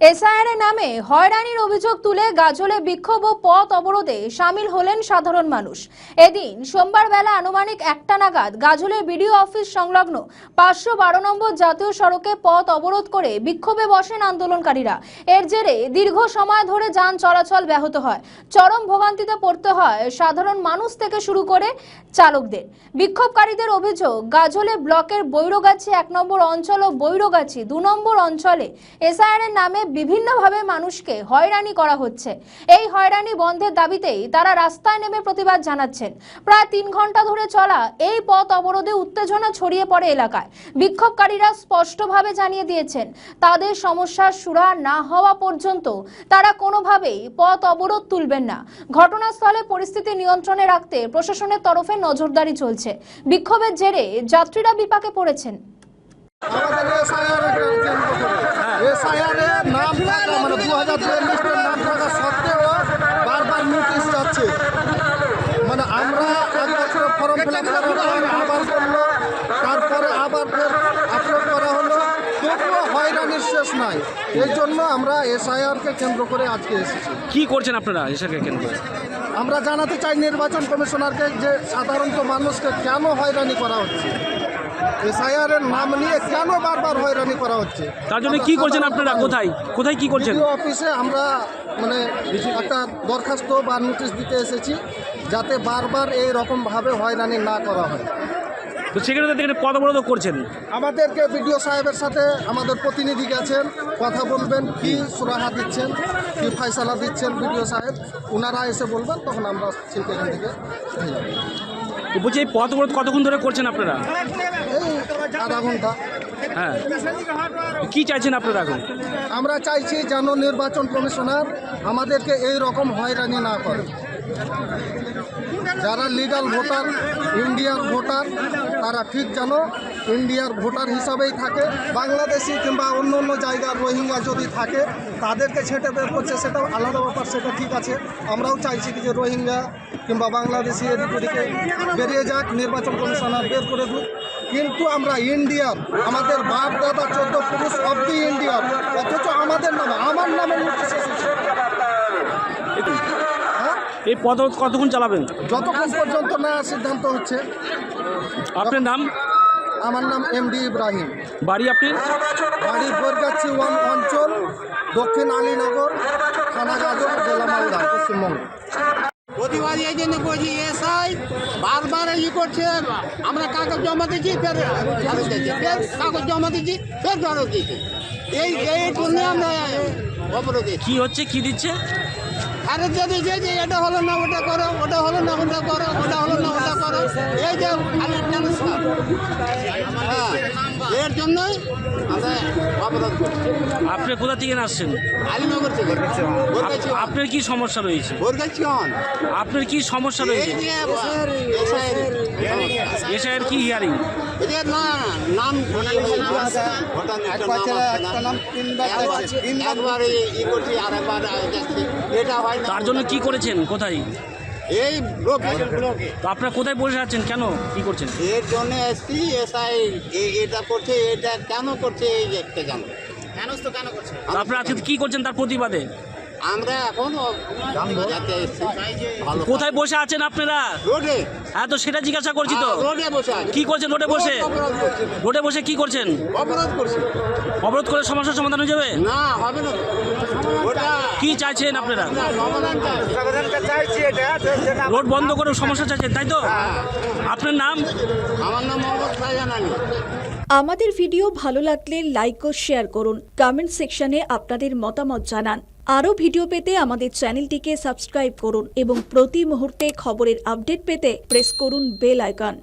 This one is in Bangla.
এসআইআর নামে হয়রানির অভিযোগ তুলে গাজলে বিক্ষোভ ও পথ অবরোধে সামিল হলেন সাধারণ মানুষ। এদিন সোমবার বেলা আনুমানিক 1টা নাগাদ গাজলের বিডিও অফিস সংলগ্ন 512 নম্বর জাতীয় সড়কে পথ অবরোধ করে বিক্ষোভে বসেন আন্দোলনকারীরা। এর জেরে দীর্ঘ সময় ধরে যান চলাচল ব্যাহত হয়। চরম ভোগান্তিতে পড়তে হয় সাধারণ মানুষ থেকে শুরু করে চালকদের। বিক্ষোভকারীদের অভিযোগ, গাজলে ব্লকের বৈরগাছি 1 নম্বর অঞ্চল ও বৈরগাছি 2 নম্বর অঞ্চলে এসআইআর নামে বিভিন্নভাবে মানুষকে হয়রানি করা হচ্ছে। এই হয়রানি বন্ধের দাবিতেই তারা রাস্তায় নেমে প্রতিবাদ জানাচ্ছেন। প্রায় 3 ঘন্টা ধরে চলা এই পথ অবরোধে উত্তেজনা ছড়িয়ে পড়ে এলাকায়। বিক্ষোভকারীরা স্পষ্টভাবে জানিয়ে দিয়েছেন, তাদের সমস্যার সুরা না হওয়া পর্যন্ত তারা কোনোভাবেই পথ অবরোধ তুলবেন না। ঘটনাস্থলে পরিস্থিতি নিয়ন্ত্রণে রাখতে প্রশাসনের তরফে নজরদারি চলছে। বিক্ষোভের জেরে যাত্রীরা বিপাকে পড়েছেন। এসআইআর নাম থাকা মানে 2042 নাম থাকা সত্ত্বেও বারবার নোটিশ যাচ্ছে। মানে আমরা এক বছর ফর্ম ফিল আপ করার পর আবার করলো, তারপরে আবার ফের আপলোড করা হলো, তবুও হয়রানির শেষ নাই। এই জন্য আমরা এসআইআরকে কেন্দ্র করে আজকে এসেছি। কি করছেন আপনারা এসআইআরকে কেন্দ্র করে? আমরা জানাতে চাই নির্বাচন কমিশনারকে যে সাধারণত মানুষকে কেন হয়রানি করা হচ্ছে, এসআইআর এর নাম নিয়ে কেন বারবার হয়রানি করা হচ্ছে। তার জন্য কি করছেন আপনারা? কোথায় কোথায় কি করছেন? বিডিও অফিসে আমরা মানে একটা দরখাস্ত বা নোটিশ দিতে এসেছি, যাতে বারবার এই রকমভাবে হয়রানি না করা হয়। তো সেখানে এখানে পথ অবরোধ করছেন। আমাদেরকে বিডিও সাহেবের সাথে আমাদের প্রতিনিধি গেছেন, কথা বলবেন, কি সুরাহা দিচ্ছেন, কি ফয়সালা দিচ্ছেন বিডিও সাহেব, ওনারা এসে বলবেন, তখন আমরা ঠিক এখান থেকে হয়ে যাব। তো বলছি এই পথ অবরোধ কতক্ষণ ধরে করছেন আপনারা? এই আধা ঘন্টা। হ্যাঁ, কি চাইছেন আপনারা এখন? আমরা চাইছি যেন নির্বাচন কমিশনার আমাদেরকে এই রকম হয়রানি না করে। যারা লিগ্যাল ভোটার, ইন্ডিয়ার ভোটার, তারা ঠিক যেন ইন্ডিয়ার ভোটার হিসাবেই থাকে। বাংলাদেশি কিংবা অন্য অন্য জায়গার রোহিঙ্গা যদি থাকে, তাদেরকে ছেটে বের করছে, সেটাও আলাদা ব্যাপার, সেটা ঠিক আছে। আমরাও চাইছি কি যে রোহিঙ্গা কিংবা বাংলাদেশি এদিক ওদিকে বেরিয়ে যাক, নির্বাচন কমিশনার বের করে দিক। কিন্তু আমরা ইন্ডিয়ার, আমাদের বাপ দাদা 14 পুরুষ অব্দি ইন্ডিয়ার, অথচ আমাদের নামে, আমার নামে নোটিশ এসেছে। এই পথ অবরোধ কতক্ষণ চালাবেন? যতক্ষণ পর্যন্ত না সিদ্ধান্ত হচ্ছে। আপনার নাম? আমার নাম এমডি ইব্রাহিম। বাড়ি আপনার? বাড়ি বৈরগাছি 1 অঞ্চল, দক্ষিণ আলীনগর, থানা গাজল, জেলা মালদা, পশ্চিমবঙ্গ। প্রতিবাদ এই জন্য করছি, এসআই বারবার ই করছে। আমরা কাগজ জমা দিচ্ছি, ফের কাগজ জমা দিচ্ছি, ফের ফেরত দিচ্ছি। এই জন্য আমরা অবরোধে। কি হচ্ছে, কি দিচ্ছে? ফেরত দিয়ে দিচ্ছে যে এটা হলো না ওটা করো, ওটা হলো না ওটা করো, ওটা হলো না ওটা করো। এই যে খালি ট্রান্সফার, হ্যাঁ, এর জন্যই আমরা অবরোধ করছি। আপনি কোথা থেকে আসছেন? আলীনগর থেকে। আপনার কি সমস্যা রয়েছে? আপনার কি সমস্যা রয়েছে? এসআইআর কি হিয়ারিং? তার জন্য কি করেছেন? কোথায়? এই তো আপনারা কোথায় বসে আছেন? কেন কি করছেন? এর জন্য এসছি, এসআই এটা করছে, এটা কেন করছে এই একটা জানবো। আপনারা আজকে কি করছেন তার প্রতিবাদে? আমরা এখন কোথায় বসে আছেন আপনারা? রোডে। হ্যাঁ, তো সেটা জিজ্ঞাসা করছি তো। রোডে বসে আছি। কি করছেন রোডে বসে? রোডে বসে কি করছেন? অবরোধ করছি। অবরোধ করে সমস্যার সমাধান হয়ে যাবে? না, হবে না। ওটা কি চাইছেন আপনারা? সমাধান চাইছি। রোড বন্ধ করে সমস্যা চাইছেন, তাই তো? আপনার নাম? আমার নাম মোহাম্মদ শাহজাহান আলী। আমাদের ভিডিও ভালো লাগলে লাইক ও শেয়ার করুন। কমেন্ট সেকশনে আপনাদের মতামত জানান। আরও ভিডিও পেতে আমাদের চ্যানেলটিকে সাবস্ক্রাইব করুন এবং প্রতি মুহূর্তে খবরের আপডেট পেতে প্রেস করুন বেল আইকন।